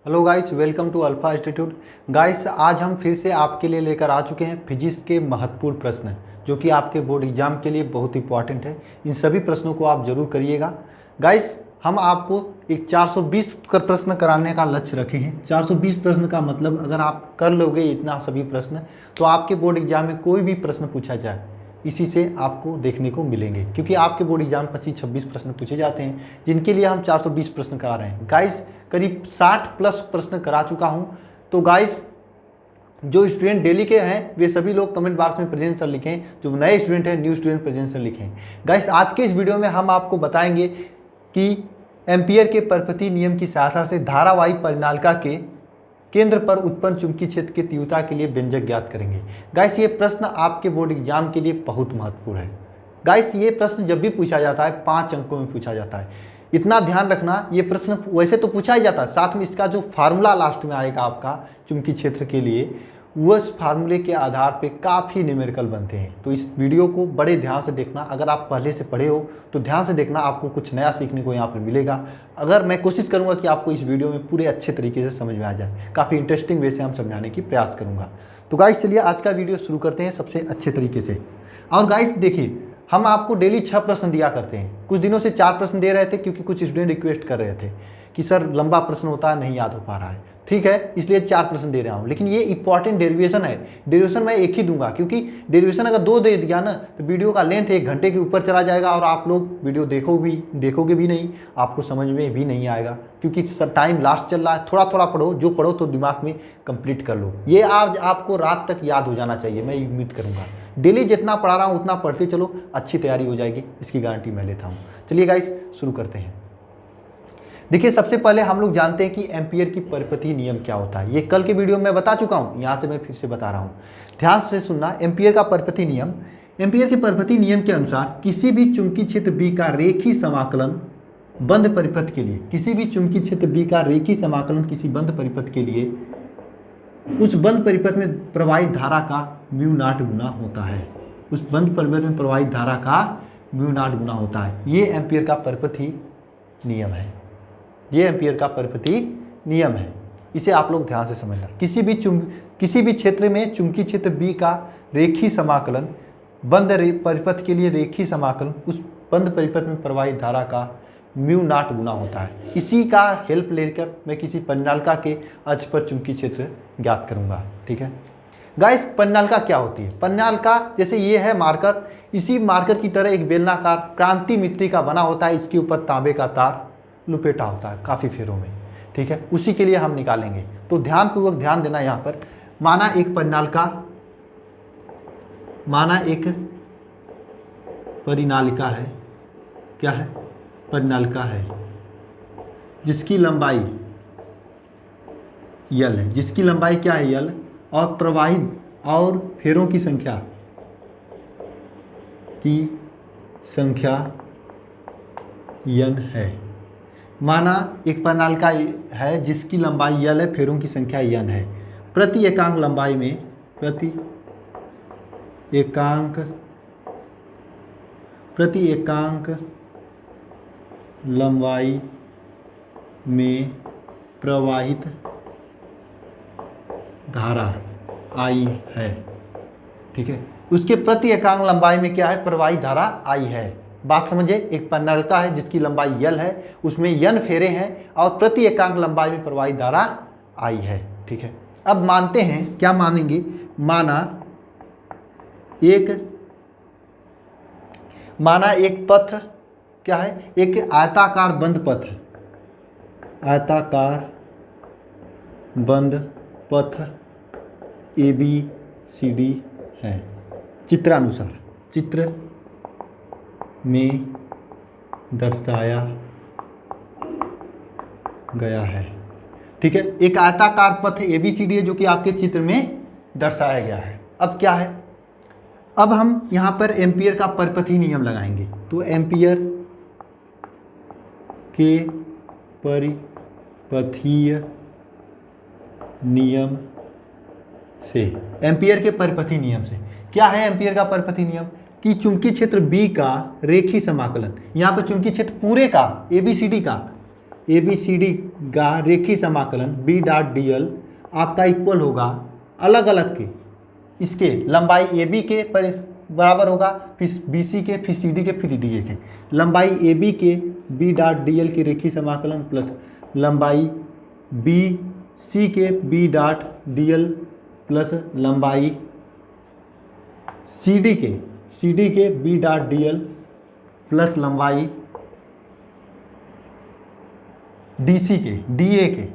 Hello guys, welcome to Alpha Institute. Guys, आज हम फिर से आपके लिए लेकर आ चुके हैं फिजिक्स के महत्वपूर्ण प्रश्न जो कि आपके बोर्ड एग्जाम के लिए बहुत इंपॉर्टेंट है। इन सभी प्रश्नों को आप जरूर करिएगा। गाइस, हम आपको एक 420 का प्रश्न कराने का लक्ष्य रखे हैं। 420 प्रश्न का मतलब अगर आप कर लोगे इतना सभी प्रश्न तो आपके बोर्ड एग्जाम में कोई भी प्रश्न पूछा जाए इसी से आपको देखने को मिलेंगे, क्योंकि आपके बोर्ड एग्जाम 25-26 प्रश्न पूछे जाते हैं जिनके लिए हम 420 प्रश्न करा रहे हैं। गाइस, करीब 60 प्लस प्रश्न करा चुका हूं। तो गाइस, जो स्टूडेंट डेली के हैं वे सभी लोग कमेंट बॉक्स में प्रेजेंट सर लिखें, जो नए स्टूडेंट हैं न्यू स्टूडेंट प्रेजेंट सर लिखें। गाइस, आज के इस वीडियो में हम आपको बताएंगे कि एम्पियर के परपति नियम की सहायता से धारावाही परिनालिका के केंद्र पर उत्पन्न चुंबकीय क्षेत्र की तीव्रता के लिए व्यंजक ज्ञात करेंगे। गाइस, ये प्रश्न आपके बोर्ड एग्जाम के लिए बहुत महत्वपूर्ण है। गाइस, ये प्रश्न जब भी पूछा जाता है 5 अंकों में पूछा जाता है। इतना ध्यान रखना, ये प्रश्न वैसे तो पूछा ही जाता है, साथ में इसका जो फार्मूला लास्ट में आएगा आपका चुंबकीय क्षेत्र के लिए, उस फार्मूले के आधार पे काफ़ी न्यूमेरिकल बनते हैं। तो इस वीडियो को बड़े ध्यान से देखना। अगर आप पहले से पढ़े हो तो ध्यान से देखना, आपको कुछ नया सीखने को यहाँ पर मिलेगा। अगर मैं कोशिश करूँगा कि आपको इस वीडियो में पूरे अच्छे तरीके से समझ में आ जाए, काफ़ी इंटरेस्टिंग वे से हम समझाने की प्रयास करूँगा। तो गाइस, चलिए आज का वीडियो शुरू करते हैं सबसे अच्छे तरीके से। और गाइस देखिए, हम आपको डेली 6 प्रश्न दिया करते हैं। कुछ दिनों से 4 प्रश्न दे रहे थे क्योंकि कुछ स्टूडेंट रिक्वेस्ट कर रहे थे कि सर लंबा प्रश्न होता है, नहीं याद हो पा रहा है। ठीक है, इसलिए 4 प्रश्न दे रहा हूँ, लेकिन ये इंपॉर्टेंट डेरिवेशन है। डेरिवेशन मैं एक ही दूंगा, क्योंकि डेरिवेशन अगर 2 दे दिया ना तो वीडियो का लेंथ 1 घंटे के ऊपर चला जाएगा और आप लोग वीडियो देखोगे भी नहीं, आपको समझ में भी नहीं आएगा, क्योंकि टाइम लास्ट चल रहा है। थोड़ा थोड़ा पढ़ो, जो पढ़ो तो दिमाग में कंप्लीट कर लो। ये आज आपको रात तक याद हो जाना चाहिए, मैं उम्मीद करूँगा। डेली जितना पढ़ा रहा हूँ उतना पढ़ते चलो, अच्छी तैयारी हो जाएगी, इसकी गारंटी मैं लेता हूँ। चलिए गाइस, शुरू करते हैं। देखिए, सबसे पहले हम लोग जानते हैं कि एम्पियर की परिपथी नियम क्या होता है। ये कल के वीडियो में बता चुका हूँ, यहाँ से मैं फिर से बता रहा हूँ, ध्यान से सुनना। एम्पियर का परिपथी नियम, एम्पियर के परिपथी नियम के अनुसार किसी भी चुंबकीय क्षेत्र B का रेखीय समाकलन बंद परिपथ के लिए, किसी भी चुंबकीय क्षेत्र B का रेखीय समाकलन किसी बंद परिपथ के लिए उस बंद परिपथ में प्रवाहित धारा का μ0 गुना होता है। उस बंद परिपथ में प्रवाहित धारा का μ0 गुना होता है। ये एम्पियर का परिपथी नियम है। ये एम्पियर का परिपथी नियम है, इसे आप लोग ध्यान से समझना। किसी भी क्षेत्र में चुंबकीय क्षेत्र B का रेखीय समाकलन बंद परिपथ के लिए रेखीय समाकलन उस बंद परिपथ में प्रवाहित धारा का μ0 गुना होता है। इसी का हेल्प लेकर मैं किसी परिनालिका के अक्ष पर चुंबकीय क्षेत्र ज्ञात करूंगा। ठीक है गाइस, परिनालिका क्या होती है? परिनालिका जैसे ये है मार्कर, इसी मार्कर की तरह एक बेलनाकार क्रांति मिट्टी का बना होता है। इसके ऊपर तांबे का तार लुपेटा होता है काफ़ी फेरों में। ठीक है, उसी के लिए हम निकालेंगे। तो ध्यानपूर्वक ध्यान देना। यहाँ पर माना एक परिनालिका है। क्या है? परिनालिका है जिसकी लंबाई यल है। जिसकी लंबाई क्या है? यल। और प्रवाहित और फेरों की संख्या यन है। माना एक परिनालिका है जिसकी लंबाई यल है, फेरों की संख्या यन है। प्रति एकांक लंबाई में प्रवाहित धारा आई है। ठीक है, उसके प्रति एकांक लंबाई में क्या है? प्रवाहित धारा आई है। बात समझे? एक परिनालिका है जिसकी लंबाई यल है, उसमें यन फेरे हैं और प्रति एकांक लंबाई में प्रवाहित धारा आई है। ठीक है, अब मानते हैं, क्या मानेंगे? माना एक पथ क्या है? एक आयताकार बंद पथ है। आयताकार बंद पथ ABCD है। चित्रानुसार, चित्र में दर्शाया गया है। ठीक है, एक आयताकार पथ ABCD है जो कि आपके चित्र में दर्शाया गया है। अब क्या है? अब हम यहाँ पर एम्पियर का परिपथी नियम लगाएंगे। तो एम्पियर के परिपथीय नियम से, एम्पियर के परिपथी नियम से क्या है? एम्पियर का परिपथी नियम कि चुंबकीय क्षेत्र B का रेखीय समाकलन, यहाँ पर चुंबकीय क्षेत्र पूरे का ABCD का ABCD का रेखी समाकलन B डॉट DL आपका इक्वल होगा अलग अलग के, इसके लंबाई AB के पर बराबर होगा, फिर BC के, फिर CD के, फिर DA के। लंबाई AB के B डॉट DL के रेखी समाकलन प्लस लंबाई BC के B डॉट DL प्लस लंबाई CD के B डॉट DL प्लस लंबाई DC के DA के,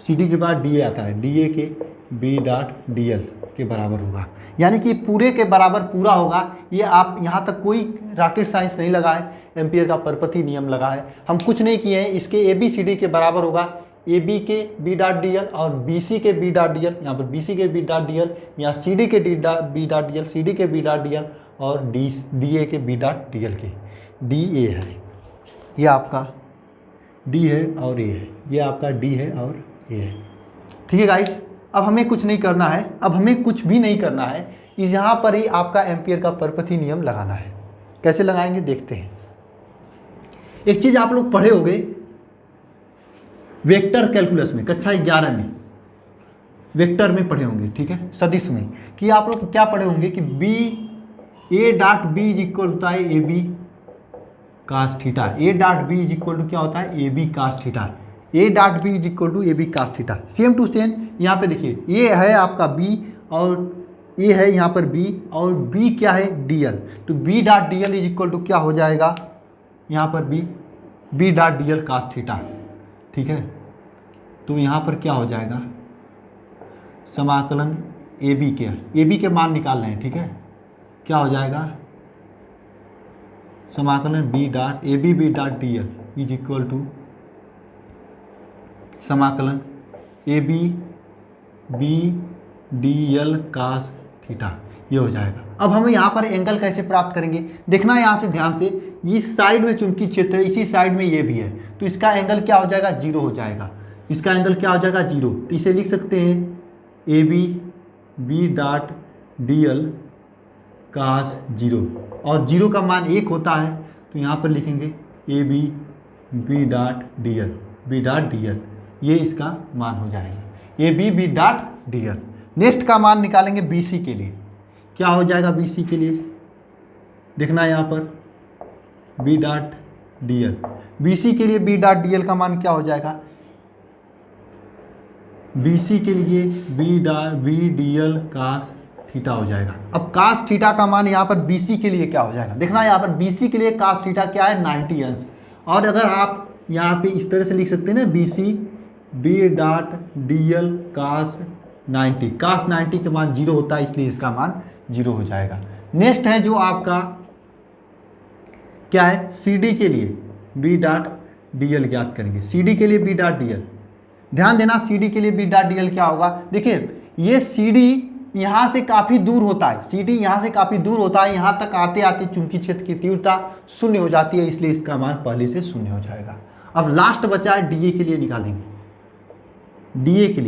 CD के बाद DA आता है, DA के B डॉट DL के बराबर होगा। यानी कि पूरे के बराबर पूरा होगा। ये आप यहाँ तक कोई रॉकेट साइंस नहीं लगा है, एम्पियर का परपति नियम लगा है, हम कुछ नहीं किए हैं। इसके ABCD के बराबर होगा AB के B डॉट DL और BC के B डॉट DL, यहाँ पर BC के B डॉट DL, यहाँ CD के B डॉट DL, CD के B डॉट DL और DA के B डॉट DL के DA है, ये आपका D है और A है, ये आपका D है और A है। ठीक है गाइस, अब हमें कुछ नहीं करना है, अब हमें कुछ भी नहीं करना है, इस यहाँ पर ही आपका एम्पियर का परपति नियम लगाना है। कैसे लगाएंगे देखते हैं। एक चीज़ आप लोग पढ़े होंगे वेक्टर कैलकुलस में, कक्षा 11 में वेक्टर में पढ़े होंगे, ठीक है, सदिश में, कि आप लोग क्या पढ़े होंगे कि A dot B is equal होता है AB cos theta. A dot B is equal to क्या होता है AB cos theta. A dot B is equal to AB cos theta. Same to same यहाँ पे देखिए, A है आपका B और A है यहाँ पर B और B क्या है DL, तो B dot DL is equal to क्या हो जाएगा यहाँ पर B dot DL cos theta. ठीक है, तो यहाँ पर क्या हो जाएगा समाकलन AB के मान निकाल रहे हैं। ठीक है, क्या हो जाएगा समाकलन B dot DL is equal to समाकलन AB B DL cos theta, ये हो जाएगा। अब हमें यहाँ पर एंगल कैसे प्राप्त करेंगे देखना है, यहाँ से ध्यान से, इस साइड में चुंबकीय क्षेत्र है, इसी साइड में ये भी है, तो इसका एंगल क्या हो जाएगा 0 हो जाएगा। इसका एंगल क्या हो जाएगा 0, तो इसे लिख सकते हैं AB B डॉट DL कास 0 और 0 का मान 1 होता है, तो यहाँ पर लिखेंगे AB B डॉट DL, ये इसका मान हो जाएगा AB B dot DL। Next का मान निकालेंगे BC के लिए, क्या हो जाएगा BC के लिए देखना है यहाँ पर B डॉट DL। BC के लिए B डॉट DL का मान क्या हो जाएगा, BC के लिए B DL कास थीटा हो जाएगा। अब कास थीटा का मान यहाँ पर BC के लिए क्या हो जाएगा देखना है, यहाँ पर BC के लिए कास थीटा क्या है 90 अंश, और अगर आप यहाँ पे इस तरह से लिख सकते हैं ना BC B डॉट DL कास 90 के मान 0 होता है, इसलिए इसका मान 0 हो जाएगा। नेक्स्ट है जो आपका क्या है CD के लिए B डॉट DL ज्ञात करेंगे। CD के लिए B डॉट DL, ध्यान देना CD के लिए B डॉट DL क्या होगा, देखिए ये CD यहाँ से काफ़ी दूर होता है, CD यहाँ से काफ़ी दूर होता है, यहाँ तक आते आते चुंबकीय क्षेत्र की तीव्रता 0 हो जाती है, इसलिए इसका मान पहले से 0 हो जाएगा। अब लास्ट बचा है DA के लिए निकालेंगे, DA के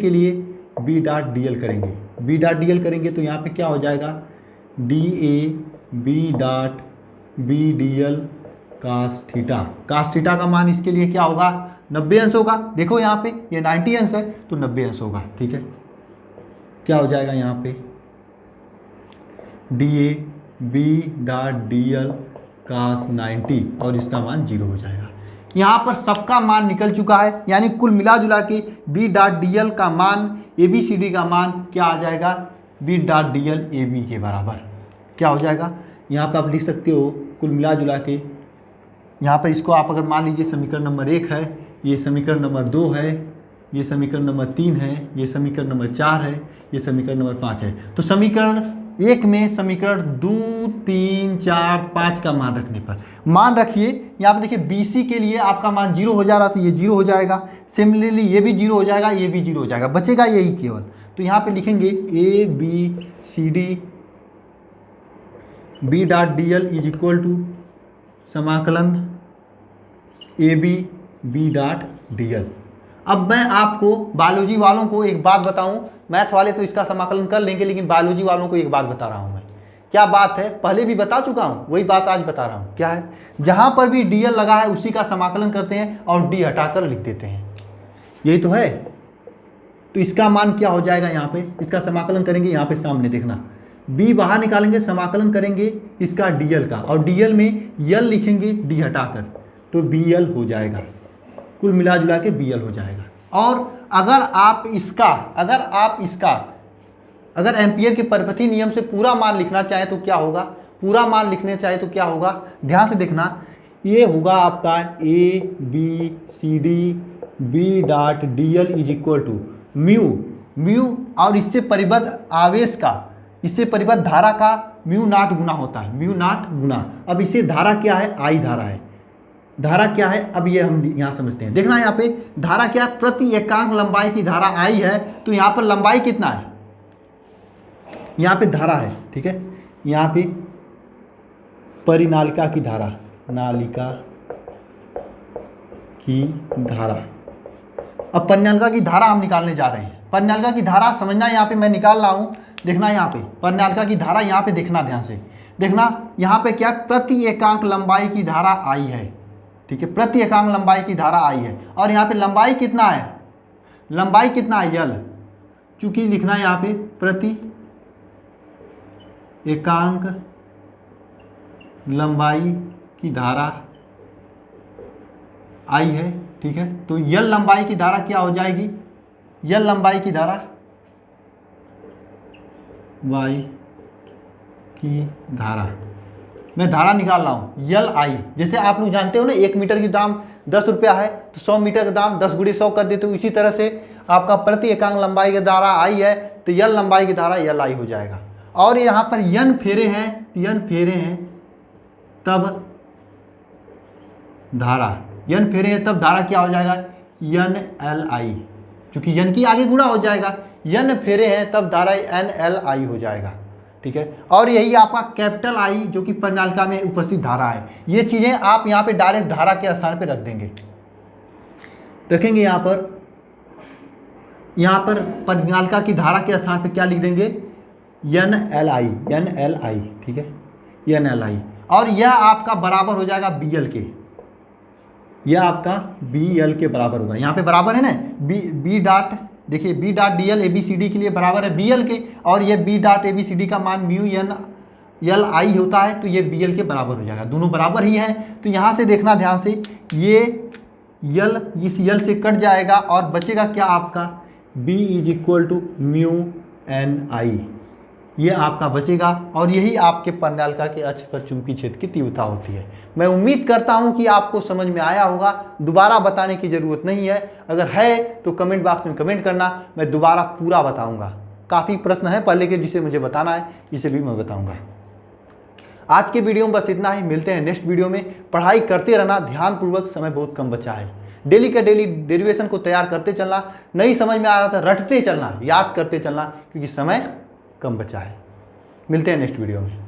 लिए B डॉट DL करेंगे, B डॉट DL करेंगे तो यहाँ पे क्या हो जाएगा DA B dot B DL cos theta का मान इसके लिए क्या होगा 90 अंश होगा। देखो यहाँ पे ये 90 अंश है तो 90 अंश होगा। ठीक है, क्या हो जाएगा यहाँ पे DA B डॉट DL कास 90 और इसका मान 0 हो जाएगा। यहाँ पर सबका मान निकल चुका है, यानी कुल मिला जुला के B डॉट DL का मान ABCD का मान क्या आ जाएगा B डॉट DL AB के बराबर क्या हो जाएगा। यहाँ पर आप लिख सकते हो कुल मिला जुला के, यहाँ पर इसको आप अगर मान लीजिए समीकरण नंबर 1 है, ये समीकरण नंबर 2 है, ये समीकरण नंबर 3 है, ये समीकरण नंबर 4 है, ये समीकरण नंबर 5 है। तो समीकरण 1 में समीकरण 2 3 4 5 का मान रखने पर मान रखिए, यहाँ पर देखिए BC के लिए आपका मान 0 हो जा रहा था, ये 0 हो जाएगा। सिमिलरली ये भी 0 हो जाएगा, ये भी 0 हो जाएगा, बचेगा यही केवल। तो यहाँ पे लिखेंगे ABCD B dot DL is equal to समाकलन AB B डॉट DL। अब मैं आपको बायोलॉजी वालों को एक बात बताऊं, मैथ वाले तो इसका समाकलन कर लेंगे, लेकिन बायोलॉजी वालों को एक बात बता रहा हूं मैं। क्या बात है, पहले भी बता चुका हूँ, वही बात आज बता रहा हूँ। क्या है, जहाँ पर भी डीएल लगा है उसी का समाकलन करते हैं और डी हटाकर लिख देते हैं, यही तो है। तो इसका मान क्या हो जाएगा, यहाँ पे इसका समाकलन करेंगे, यहाँ पे सामने देखना, b बाहर निकालेंगे, समाकलन करेंगे इसका dl का, और dl में l लिखेंगे d हटाकर, तो bl हो जाएगा, कुल मिला जुला के bl हो जाएगा। और अगर एम्पियर के परिपथी नियम से पूरा मान लिखना चाहे तो क्या होगा, पूरा मान लिखने चाहे तो क्या होगा, ध्यान से देखना, ये होगा आपका a b c d b dot dl is equal to mu, और इससे परिबद्ध आवेश का, इससे परिबद्ध धारा का म्यू नॉट गुना होता है, म्यू नॉट गुना। अब इसे धारा क्या है, आई धारा है, धारा क्या है, अब ये हम यहाँ समझते हैं। देखना यहाँ पे धारा क्या है, प्रति एकांक लंबाई की धारा आई है, तो यहाँ पर लंबाई कितना है, यहाँ पे धारा है, ठीक है, यहाँ पे परिनालिका की धारा, नालिका की धारा। अब परिनालिका की धारा हम निकालने जा रहे हैं। परिनालिका की धारा समझना, यहाँ पे मैं निकाल रहा हूँ, देखना यहाँ पे परिनालिका की धारा, यहाँ पे देखना, ध्यान से देखना, यहाँ पे क्या, प्रति एकांक लंबाई की धारा आई है, ठीक है, प्रति एकांक लंबाई की धारा आई है, और यहाँ पे लंबाई कितना है, लंबाई कितना है यल, चूंकि लिखना यहाँ पे प्रति एकांक लंबाई की धारा आई है, ठीक है, तो यल लंबाई की धारा क्या हो जाएगी, यल लंबाई की धारा वाई की धारा, मैं धारा निकाल रहा हूँ यल आई। जैसे आप लोग जानते हो ना, 1 मीटर की दाम 10 रुपया है, तो 100 मीटर का दाम 10 गुणे 100 कर देते हो, इसी तरह से आपका प्रति एकांक लंबाई की धारा आई है, तो यल लंबाई की धारा यल आई हो जाएगा। और यहाँ पर यन फेरे हैं, यन फेरे हैं तब धारा, यन फेरे हैं तब धारा क्या हो जाएगा, यन एल आई, क्योंकि यन की आगे गुणा हो जाएगा, यन फेरे हैं तब धारा एन एल आई हो जाएगा, ठीक है। और यही आपका कैपिटल आई जो कि परिनालिका में उपस्थित धारा है। ये चीज़ें आप यहाँ पे डायरेक्ट धारा के स्थान पे रख देंगे, रखेंगे यहाँ पर परिनालिका की धारा के स्थान पे क्या लिख देंगे, N L I, N L I, ठीक है, एन एल आई। और यह आपका बराबर हो जाएगा बी एल के, यह आपका बी एल के बराबर होगा, यहाँ पे बराबर है ना, बी डॉट, देखिए B dot D L A B C D के लिए बराबर है बी एल के, और ये B dot A B C D का मान म्यू एन एल आई होता है, तो ये बी एल के बराबर हो जाएगा, दोनों बराबर ही हैं। तो यहाँ से देखना ध्यान से, ये यल इस यल से कट जाएगा और बचेगा क्या आपका, B is equal to mu N I, ये आपका बचेगा। और यही आपके परिनालिका के अक्ष पर चुंबकीय क्षेत्र की तीव्रता होती है। मैं उम्मीद करता हूं कि आपको समझ में आया होगा, दोबारा बताने की ज़रूरत नहीं है, अगर है तो कमेंट बॉक्स में कमेंट करना, मैं दोबारा पूरा बताऊंगा। काफ़ी प्रश्न है पहले के जिसे मुझे बताना है, इसे भी मैं बताऊंगा। आज के वीडियो में बस इतना ही, मिलते हैं नेक्स्ट वीडियो में। पढ़ाई करते रहना ध्यानपूर्वक, समय बहुत कम बचा है, डेली का डेली डेरिवेशन को तैयार करते चलना, नहीं समझ में आ रहा था रटते चलना, याद करते चलना, क्योंकि समय कम बचा है। मिलते हैं नेक्स्ट वीडियो में।